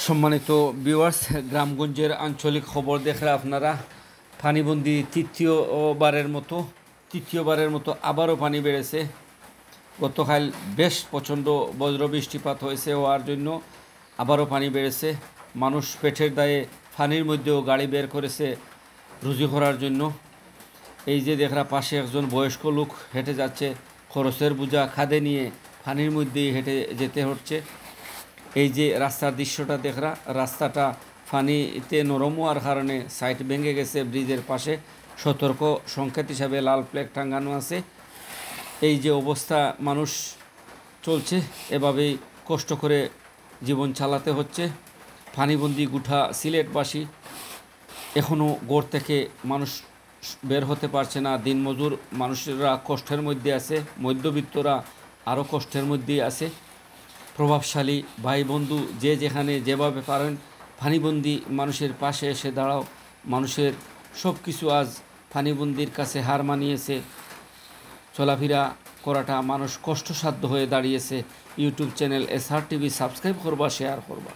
সম্মানিত ভিউয়ার্স, গ্রামগঞ্জের আঞ্চলিক খবর দেখলে আপনারা পানিবন্দি তৃতীয়বারের মতো আবারও পানি বেড়েছে। গতকাল বেশ প্রচণ্ড বজ্রবৃষ্টিপাত হয়েছে, হওয়ার জন্য আবারও পানি বেড়েছে। মানুষ পেটের দায়ে পানির মধ্যেও গাড়ি বের করেছে রুজি করার জন্য। এই যে দেখরা পাশে একজন বয়স্ক লোক হেঁটে যাচ্ছে, খরচের বোঝা খাদে নিয়ে পানির মধ্যেই হেঁটে যেতে হচ্ছে। এই যে রাস্তার দৃশ্যটা দেখরা, রাস্তাটা পানিতে নরম হওয়ার কারণে সাইড ভেঙে গেছে। ব্রিজের পাশে সতর্ক সংকেত হিসাবে লাল ফ্ল্যাগ টাঙানো আছে। এই যে অবস্থা, মানুষ চলছে এভাবেই কষ্ট করে জীবন চালাতে হচ্ছে। পানিবন্দি গোটা সিলেটবাসী এখনও গড় থেকে মানুষ বের হতে পারছে না। দিনমজুর মানুষেরা কষ্টের মধ্যে আছে, মধ্যবিত্তরা আরও কষ্টের মধ্যেই আছে। প্রভাবশালী ভাই বন্ধু যে যেখানে যেভাবে পারেন পানিবন্দি মানুষের পাশে এসে দাঁড়াও। মানুষের সব কিছু আজ পানিবন্দির কাছে হার মানিয়েছে। চলাফেরা করাটা মানুষ কষ্টসাধ্য হয়ে দাঁড়িয়েছে। YouTube channel SR TV subscribe করবা, শেয়ার করবা।